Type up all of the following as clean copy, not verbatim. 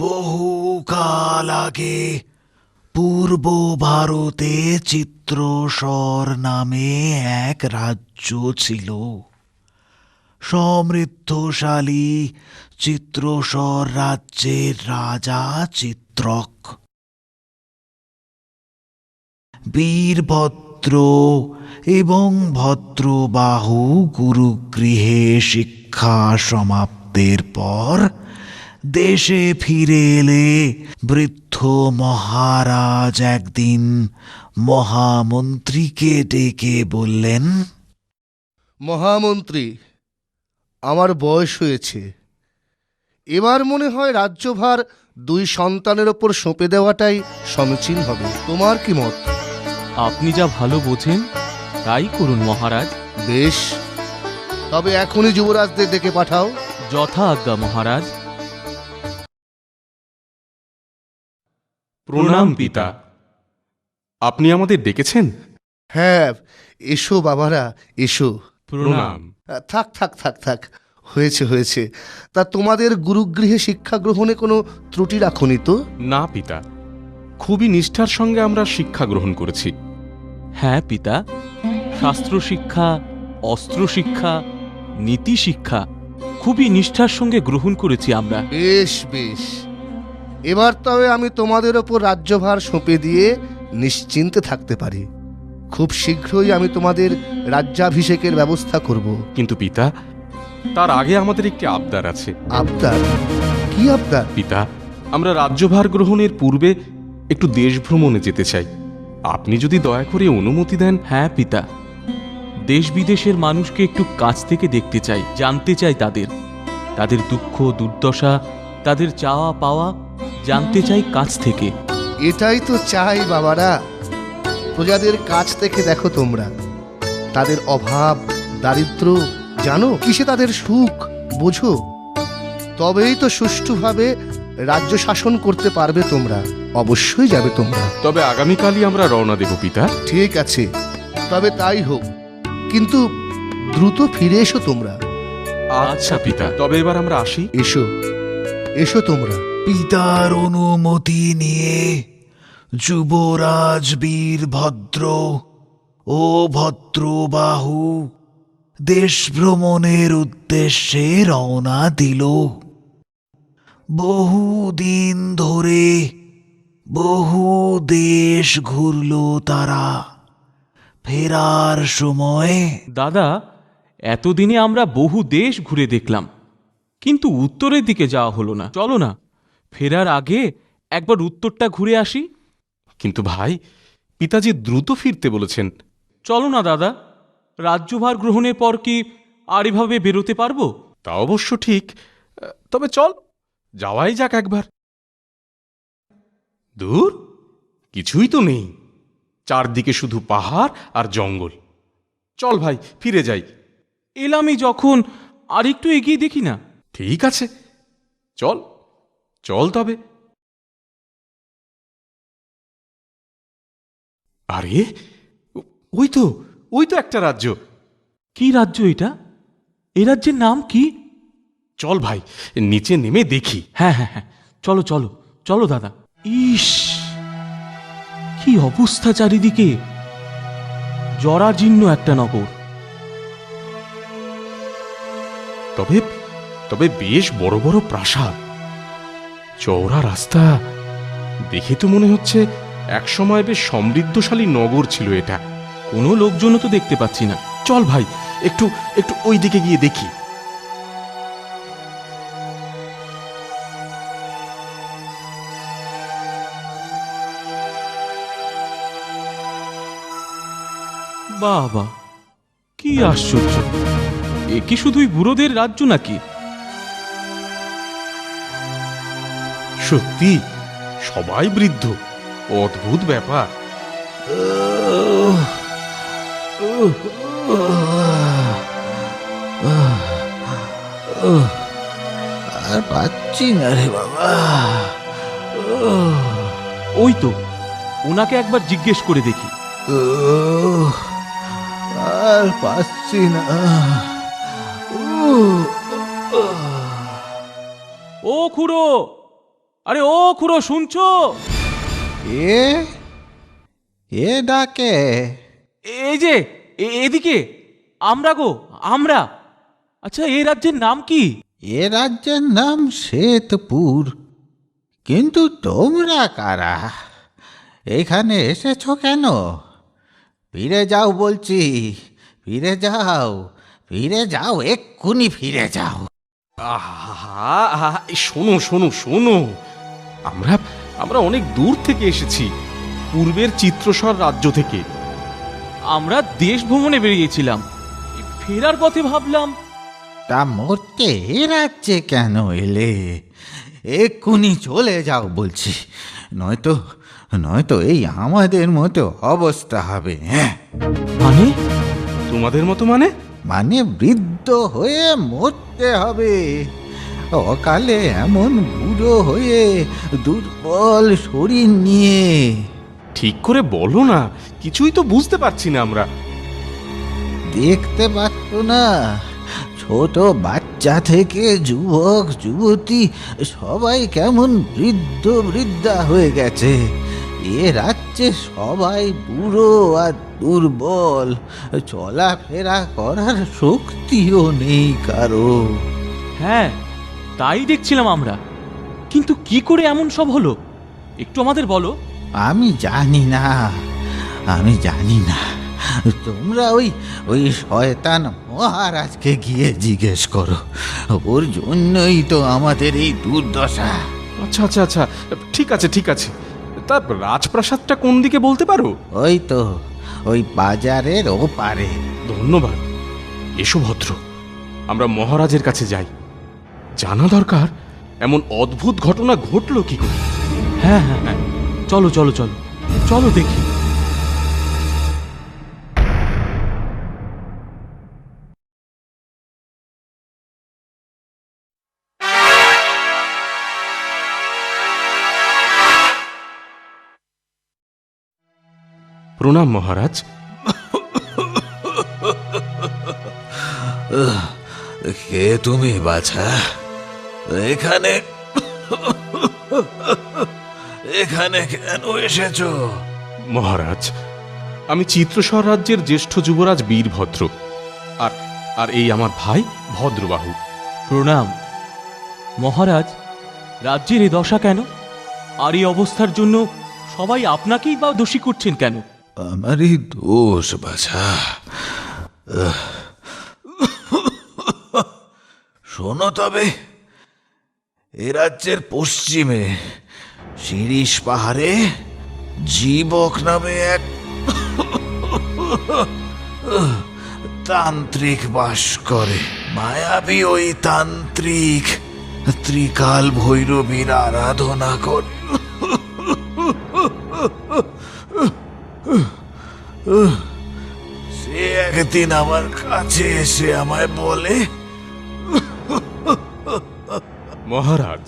বহুকাল আগে পূর্ব ভারতে চিত্রসর নামে এক রাজ্য ছিল। সমৃদ্ধশালী চিত্রসর রাজ্যের রাজা চিত্রক। বীরভদ্র এবং ভদ্রবাহু গুরুগৃহে শিক্ষা সমাপ্তের পর দেশে ফিরে এলে বৃদ্ধ মহারাজ একদিন মহামন্ত্রীকে ডেকে বললেন, মহামন্ত্রী, আমার বয়স হয়েছে। এবার মনে হয় রাজ্যভার দুই সন্তানের ওপর সঁপে দেওয়াটাই সমীচীন হবে। তোমার কি মত? আপনি যা ভালো বোঝেন তাই করুন মহারাজ। বেশ, তবে এখনই যুবরাজদের ডেকে পাঠাও। যথা আজ্ঞা মহারাজ। প্রণাম পিতা। আপনি আমাদের ডেকেছেন? হ্যাঁ, এসো বাবারা, এসো। প্রণাম। থাক থাক থাক থাক, হয়েছে হয়েছে। তা তোমাদের গুরুগৃহে শিক্ষা গ্রহণে কোনো ত্রুটি রাখনি তো? না পিতা, খুবই নিষ্ঠার সঙ্গে আমরা শিক্ষা গ্রহণ করেছি। হ্যাঁ পিতা, শাস্ত্র শিক্ষা, অস্ত্র শিক্ষা, নীতি শিক্ষা খুবই নিষ্ঠার সঙ্গে গ্রহণ করেছি আমরা। বেশ বেশ, এবার তবে আমি তোমাদের ওপর রাজ্যভার সঁপে দিয়ে নিশ্চিন্তে থাকতে পারি। খুব শীঘ্রই আমি তোমাদের রাজ্যাভিষেকের ব্যবস্থা করব। কিন্তু পিতা, তার আগে আমাদের একটি আবদার আছে। আবদার? কি আবদার? পিতা, আমরা রাজ্যভার গ্রহণের পূর্বে একটু দেশ ভ্রমণে যেতে চাই। আপনি যদি দয়া করে অনুমতি দেন। হ্যাঁ পিতা, দেশ বিদেশের মানুষকে একটু কাছ থেকে দেখতে চাই, জানতে চাই তাদের দুঃখ দুর্দশা, তাদের চাওয়া পাওয়া জানতে চাই কাছ থেকে। এটাই তো চাই বাবারা। প্রজাদের কাছ থেকে দেখো তোমরা, তাদের অভাব দারিদ্র জানো, কিসে তাদের সুখ বোঝো। তবেই তো সুষ্ঠুভাবে রাজ্য শাসন করতে পারবে তোমরা। অবশ্যই যাবে তোমরা। তবে আগামীকালই আমরা রওনা দেব পিতা। ঠিক আছে, তবে তাই হোক, কিন্তু দ্রুত ফিরে এসো তোমরা। আচ্ছা পিতা, তবে এবার আমরা আসি। এসো এসো তোমরা। পিতার অনুমতি নিয়ে যুবরাজ বীরভদ্র ও ভদ্রবাহু দেশ ভ্রমণের উদ্দেশ্যে রওনা দিল। বহুদিন ধরে বহু দেশ ঘুরল তারা। ফেরার সময় দাদা, এতদিনে আমরা বহু দেশ ঘুরে দেখলাম, কিন্তু উত্তরের দিকে যাওয়া হলো না। চলো না, ফেরার আগে একবার উত্তরটা ঘুরে আসি। কিন্তু ভাই, পিতাজি দ্রুত ফিরতে বলেছেন। চলো না দাদা, রাজ্যভার গ্রহণের পর কি আর এভাবে বেরোতে পারবো? তা অবশ্য ঠিক, তবে চল যাওয়াই যাক একবার। দূর কিছুই তো নেই, চারদিকে শুধু পাহাড় আর জঙ্গল। চল ভাই, ফিরে যাই। এলামই যখন, আর একটু এগিয়ে দেখি না? ঠিক আছে, চল চল তবে। আরে ওই তো একটা রাজ্য। কি রাজ্য এটা? এ রাজ্যের নাম কি? চল ভাই, নিচে নেমে দেখি। হ্যাঁ হ্যাঁ হ্যাঁ, চলো চলো চলো দাদা। ইস, কি অবস্থা চারিদিকে! জরাজীর্ণ একটা নগর। তবে তবে বেশ বড় বড় প্রাসাদ, চওড়া রাস্তা। দেখে তো মনে হচ্ছে একসময় বেশ সমৃদ্ধশালী নগর ছিল এটা। কোনো লোকজনও তো দেখতে পাচ্ছি না। চল ভাই, একটু একটু ওই দিকে গিয়ে দেখি। বাবা, কি আশ্চর্য! এ কি শুধুই বুড়োদের রাজ্য নাকি? সত্যি সবাই বৃদ্ধ, অদ্ভুত ব্যাপার। আর পাচ্ছি না রে বাবা। ওই তো, ওনাকে একবার জিজ্ঞেস করে দেখি। আর পাচ্ছি না। ও খুড়ো, আরে ও খুড়ো, শুনছো? এ এ ডাকে? এই যে এদিকে, আমরা গো, আমরা। আচ্ছা, এই রাজ্যের নাম কি? এ রাজ্যের নাম শ্বেতপুর। কিন্তু তোমরা কারা? এখানে এসেছো কেন? ফিরে যাও বলছি, ফিরে যাও, ফিরে যাও, এক্ষুনি ফিরে যাও। আহা, শোনো শোনো শোনো, আমরা আমরা অনেক দূর থেকে এসেছি, পূর্বের চিত্রসর রাজ্য থেকে। আমরা দেশ ভ্রমণে বেরিয়েছিলাম, ফেরার পথে ভাবলাম। তা মরতে এ রাজ্যে কেন এলে? এক্ষুনি চলে যাও বলছি, নয়তো নয়তো এই আমাদের মতো অবস্থা হবে। হ্যাঁ, মানে? তোমাদের মতো মানে? মানে বৃদ্ধ হয়ে মরতে হবে, অকালে এমন বুড়ো হয়ে, দুর্বল শরীর নিয়ে। ঠিক করে বলো না, কিছুই তো বুঝতে পারছি না আমরা। দেখতে পাচ্ছ না? ছোট বাচ্চা থেকে যুবক যুবতী সবাই কেমন বৃদ্ধ বৃদ্ধা হয়ে গেছে। এ রাজ্যে সবাই বুড়ো আর দুর্বল, চলাফেরা করার শক্তিও নেই কারো। হ্যাঁ, তাই দেখছিলাম আমরা। কিন্তু কি করে এমন সব হলো, একটু আমাদের বলো। আমি জানি না, আমি জানি না। তোমরা ওই ওই শয়তান মহারাজকে গিয়ে জিজ্ঞেস করো, ওর জন্যই তো আমাদের এই দুর্দশা। আচ্ছা আচ্ছা আচ্ছা, ঠিক আছে ঠিক আছে। তা রাজপ্রাসাদটা কোন দিকে বলতে পারো? ওই তো ওই বাজারের ওপারে। ধন্যবাদ। এসো ভদ্র, আমরা মহারাজের কাছে যাই। জানা দরকার এমন অদ্ভুত ঘটনা ঘটলো কি করে। হ্যাঁ হ্যাঁ হ্যাঁ, চলো চলো চলো, চলো দেখি। প্রণাম মহারাজ। কে তুমি বাছা? এখানে এখানে কেন এসেছো? মহারাজ, আমি চিত্রসর রাজ্যের জ্যেষ্ঠ যুবরাজ বীরভদ্র, আর আর এই আমার ভাই ভদ্রবাহু। প্রণাম মহারাজ। রাজ্যের এই দশা কেন? আর এই অবস্থার জন্য সবাই আপনাকেই বা দোষী করছেন কেন? আমারই দোষ বাছা। শোনো তবে, এ রাজ্যের পশ্চিমে শিরিষ পাহাড়ে জীবক নামে এক তান্ত্রিক বাস করে। মায়াবী ওই তান্ত্রিক ত্রিকাল ভৈরবীর আরাধনা করে। সে একদিন আমার কাছে এসে আমায় বলে, মহারাজ,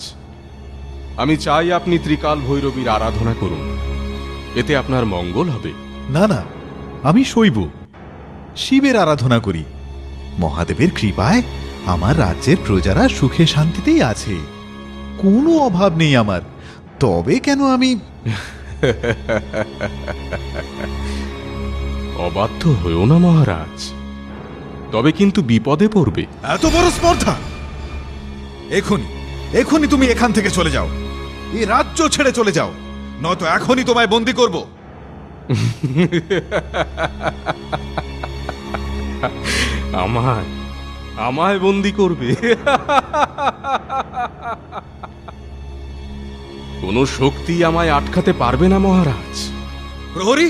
আমি চাই আপনি ত্রিকাল ভৈরবীর আরাধনা করুন, এতে আপনার মঙ্গল হবে। না না, আমি শৈব, শিবের আরাধনা করি। মহাদেবের কৃপায় আমার রাজ্যের প্রজারা সুখে শান্তিতেই আছে, কোনো অভাব নেই আমার। তবে কেন আমি অবাধ্য হয়েও না মহারাজ, তবে কিন্তু বিপদে পড়বে। এত বড় স্পর্ধা! এখনই এখনই তুমি এখান থেকে চলে যাও, এই রাজ্য ছেড়ে চলে যাও, নয়তো এখনই তোমায় বন্দি করব। আমায় আমায় বন্দি করবে? কোন শক্তি আমায় আটকাতে পারবে না মহারাজ। প্রহরী,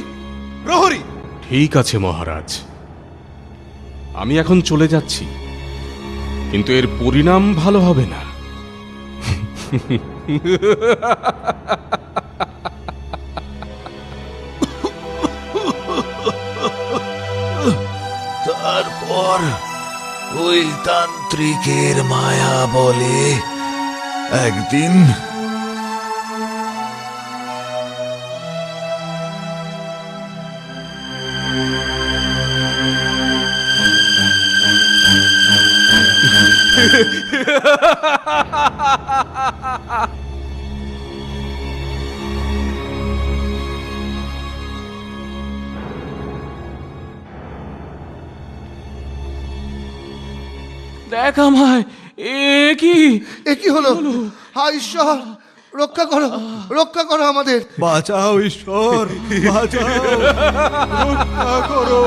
প্রহরী! ঠিক আছে মহারাজ, আমি এখন চলে যাচ্ছি, কিন্তু এর পরিণাম ভালো হবে না। তারপর ওই তান্ত্রিকের মায়া বলে একদিন দেখ আমায়, এ কি? এ কি হলো? হায় ঈশ্বর, রক্ষা করো, রক্ষা করো আমাদের। বাঁচাও ঈশ্বর, বাঁচাও, রক্ষা করো।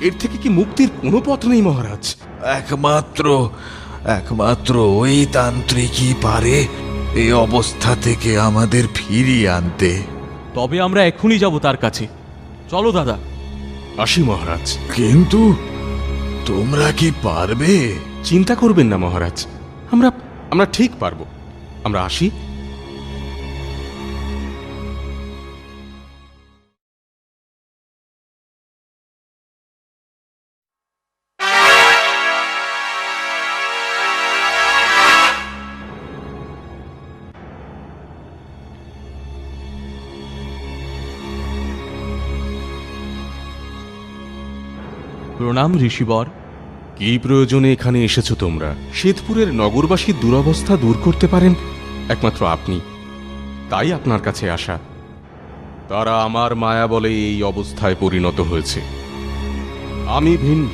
এর থেকে কি মুক্তির কোনো পথ নেই মহারাজ? একমাত্র ওই তান্ত্রিকই পারে এই অবস্থা থেকে আমাদের ফিরিয়ে আনতে। তবে আমরা এখনই যাব তার কাছে। চলো দাদা। আসি মহারাজ। কিন্তু তোমরা কি পারবে? চিন্তা করবেন না মহারাজ, আমরা ঠিক পারবো। আমরা আসি। প্রণাম ঋষিবর। কি প্রয়োজনে এখানে এসেছো তোমরা? শ্বেতপুরের নগরবাসীর দুরবস্থা দূর করতে পারেন একমাত্র আপনি, তাই আপনার কাছে আসা। তারা আমার মায়া বলে এই অবস্থায় পরিণত হয়েছে। আমি ভিন্ন,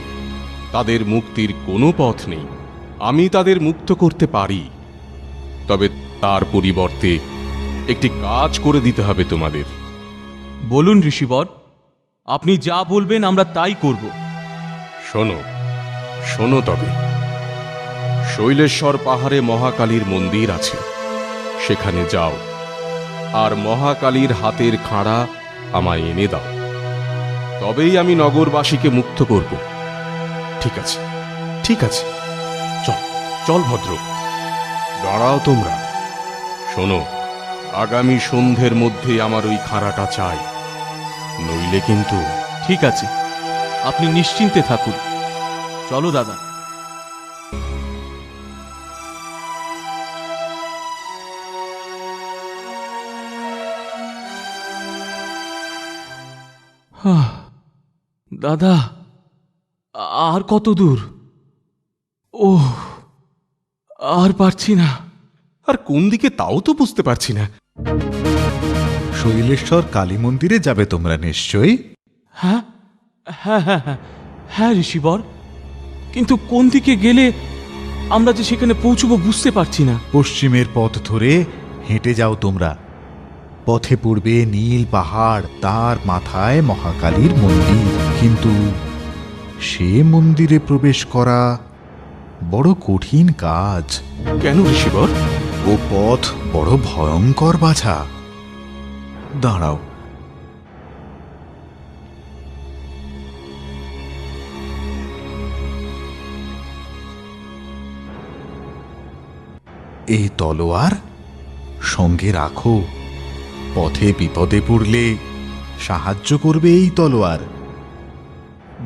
তাদের মুক্তির কোনো পথ নেই। আমি তাদের মুক্ত করতে পারি, তবে তার পরিবর্তে একটি কাজ করে দিতে হবে তোমাদের। বলুন ঋষিবর, আপনি যা বলবেন আমরা তাই করব। শোনো শোনো তবে, শৈলেশ্বর পাহাড়ে মহাকালীর মন্দির আছে, সেখানে যাও আর মহাকালীর হাতের খাড়া আমায় এনে দাও, তবেই আমি নগরবাসীকে মুক্ত করব। ঠিক আছে, ঠিক আছে, চল চল ভদ্র। দাঁড়াও তোমরা। শোনো, আগামী সন্ধ্যের মধ্যে আমার ওই খাড়াটা চাই, নইলে কিন্তু। ঠিক আছে, আপনি নিশ্চিন্তে থাকুন। চলো দাদা। দাদা, আর কত দূর? ও, আর পারছি না। আর কোন দিকে তাও তো বুঝতে পারছি না। শৈলেশ্বর কালী মন্দিরে যাবে তোমরা নিশ্চয়ই। হ্যাঁ হ্যাঁ হ্যাঁ হ্যাঁ হ্যাঁ ঋষিবর, কিন্তু কোন দিকে গেলে আমরা যে সেখানে পৌঁছবো বুঝতে পারছি না। পশ্চিমের পথ ধরে হেঁটে যাও তোমরা। পথে পড়বে নীল পাহাড়, তার মাথায় মহাকালীর মন্দির। কিন্তু সে মন্দিরে প্রবেশ করা বড় কঠিন কাজ। কেন ঋষিবর? ও পথ বড় ভয়ঙ্কর বাছা। দাঁড়াও, এই তলোয়ার সঙ্গে রাখো। পথে বিপদে পড়লে সাহায্য করবে এই তলোয়ার।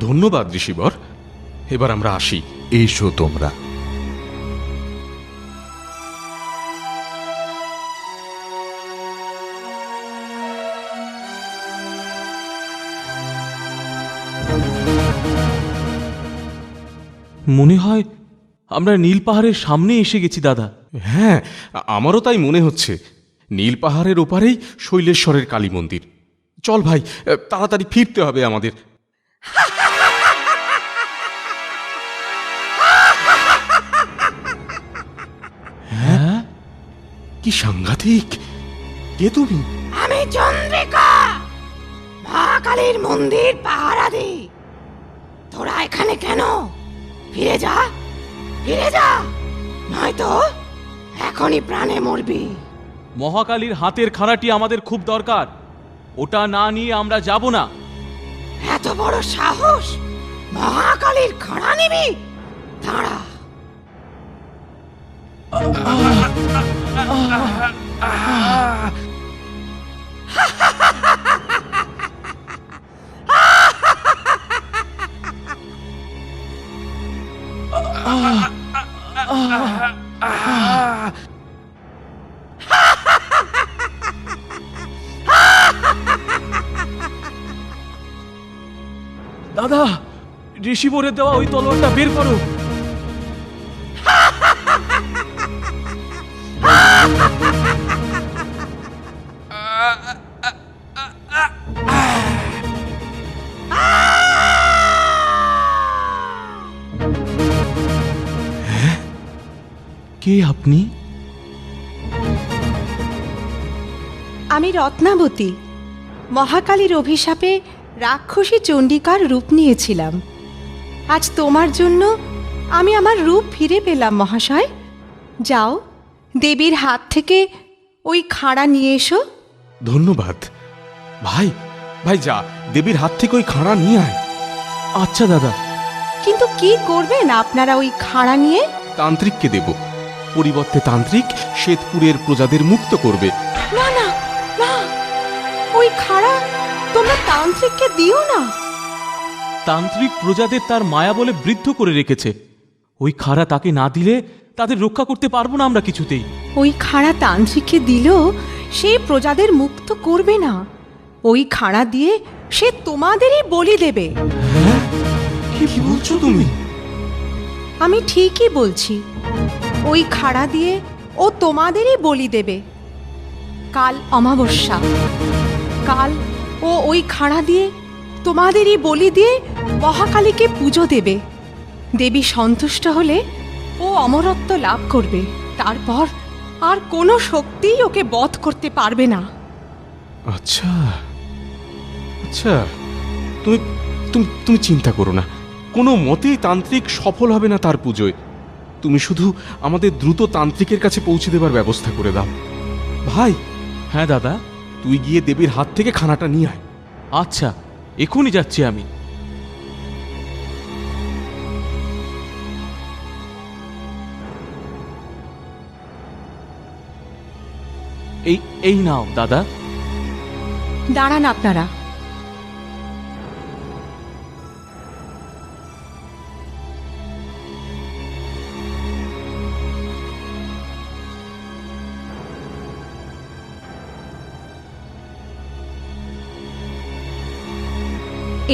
ধন্যবাদ ঋষিবর, এবার আমরা আসি। এসো তোমরা। মনে হয় আমরা নীল পাহাড়ের সামনে এসে গেছি দাদা। হ্যাঁ, আমারও তাই মনে হচ্ছে। নীল পাহাড়ের ওপারেই শৈলেশ্বরের কালী মন্দির। চল ভাই, তাড়াতাড়ি ফিরতে হবে আমাদের। হ্যাঁ, কি সাংঘাতিক! কে তুমি? আমি চন্দ্রিকা, মহাকালীর মন্দির পাহারা দিই। তোরা এখানে কেন? ফিরে যা, ফিরে যা, নয়তো এখনই প্রাণে মরবি। মহাকালীর হাতের খাড়াটি আমাদের খুব দরকার। ওটা না নিয়ে আমরা যাব না। এত বড় সাহস, মহাকালীর খাড়া নিবি? দাঁড়া। দাদা, ঋষিবরের দেওয়া ওই তলোয়ারটা বের করো। কে আপনি? আমি রত্নাবতী, মহাকালীর অভিশাপে রাক্ষসী চণ্ডিকার রূপ নিয়েছিলাম। আজ তোমার জন্য আমি আমার রূপ ফিরে পেলাম মহাশয়। যাও, দেবীর হাত থেকে ওই খাড়া নিয়ে এসো। ধন্যবাদ। ভাই ভাই যা, দেবীর হাত থেকে ওই খাঁড়া নিয়ে আয়। আচ্ছা দাদা। কিন্তু কি করবেন আপনারা ওই খাড়া নিয়ে? তান্ত্রিককে দেব, পরিবর্তে তান্ত্রিক শ্বেতপুরের প্রজাদের মুক্ত করবে। না না না, ওই খাড়া তোমরা তান্ত্রিককে দিও না। তান্ত্রিক প্রজাদের তার মায়া বলে বৃদ্ধ করে রেখেছে। ওই খাড়া তাকে না দিলে তাদের রক্ষা করতে পারবো না আমরা কিছুতেই। ওই খাড়া তান্ত্রিককে দিলেও সে প্রজাদের মুক্ত করবে না। ওই খাড়া দিয়ে সে তোমাদেরই বলি দেবে। কি বলছো তুমি? আমি ঠিকই বলছি, ওই খাড়া দিয়ে ও তোমাদেরই বলি দেবে। কাল অমাবস্যা, কাল ও ওই খাড়া দিয়ে তোমাদেরই বলি দিয়ে মহাকালীকে পুজো দেবে। দেবী সন্তুষ্ট হলে ও অমরত্ব লাভ করবে। তারপর আর কোনো শক্তিই ওকে বধ করতে পারবে না। আচ্ছা আচ্ছা, তুমি তুমি তুমি চিন্তা করো না, কোনো মতেই তান্ত্রিক সফল হবে না তার পুজোয়। তুমি শুধু আমাদের দ্রুত তান্ত্রিকের কাছে পৌঁছে দেবার ব্যবস্থা করে দাও। ভাই, হ্যাঁ দাদা। তুই গিয়ে দেবীর হাত থেকে খানাটা নিয়ে আয়। আচ্ছা, এখনই যাচ্ছি আমি। এই এই নাও দাদা। দাঁড়ান আপনারা।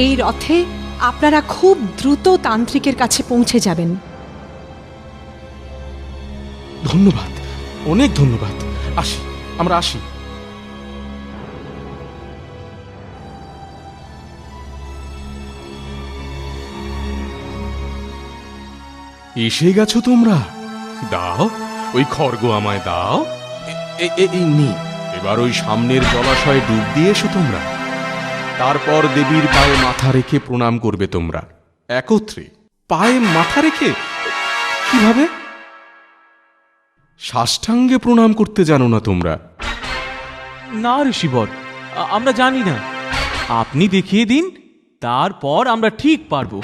এই রথে আপনারা খুব দ্রুত তান্ত্রিকের কাছে পৌঁছে যাবেন। ধন্যবাদ, অনেক ধন্যবাদ। আসি, আমরা আসি। এসে গেছো তোমরা? দাও, ওই খড়গ আমায় দাও। এই নি, এবার ওই সামনের জলাশয়ে ডুব দিয়ে এসো তোমরা। তারপর দেবীর পায়ে মাথা রেখে প্রণাম করবে তোমরা একত্রে। পায়ে মাথা রেখে? কিভাবে? সাষ্টাঙ্গে প্রণাম করতে জানো না তোমরা? না ঋষিবর, আমরা জানি না। আপনি দেখিয়ে দিন, তারপর আমরা ঠিক পারবো।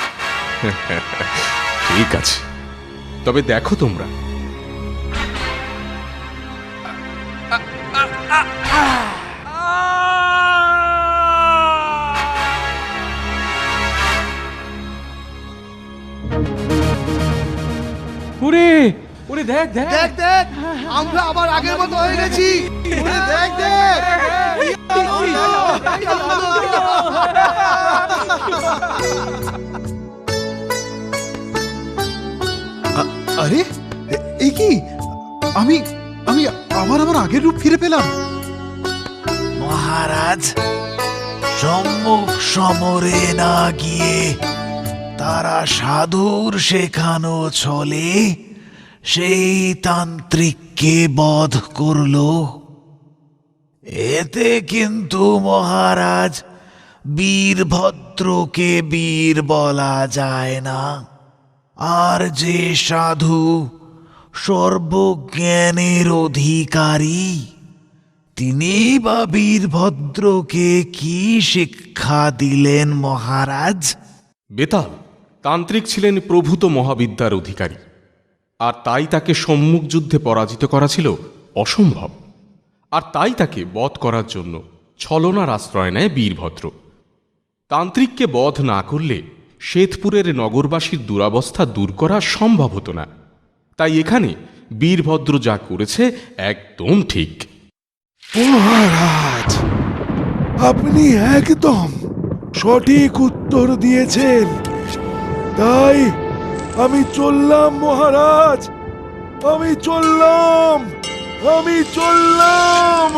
ঠিক আছে, তবে দেখো তোমরা। ওরে ওরে, দেখ দেখ দেখ দেখ, আমরা আবার আগের মতো হয়ে গেছি। দেখ দেখ, আরে এই কি, আমি আমি আবার আমার আগের রূপ ফিরে পেলাম। মহারাজ, সম্মুখ সমরে না গিয়ে তারা সাধুর শেখানো ছলে সেই তান্ত্রিককে বধ করল। এতে কিন্তু মহারাজ বীরভদ্রকে বীর বলা যায় না। আর যে সাধু সর্বজ্ঞানের অধিকারী, তিনি বা বীরভদ্রকে কি শিক্ষা দিলেন মহারাজ? বেতাল তান্ত্রিক ছিলেন প্রভূত মহাবিদ্যার অধিকারী, আর তাই তাকে সম্মুখ যুদ্ধে পরাজিত করা ছিল অসম্ভব। আর তাই তাকে বধ করার জন্য ছলনার আশ্রয় নেয় বীরভদ্র। তান্ত্রিককে বধ না করলে শ্বেতপুরের নগরবাসীর দুরবস্থা দূর করা সম্ভব হতো না। তাই এখানে বীরভদ্র যা করেছে একদম ঠিক। মহারাজ, আপনি একদম সঠিক উত্তর দিয়েছেন। তাই আমি চললাম মহারাজ, আমি চললাম। আমি চললাম।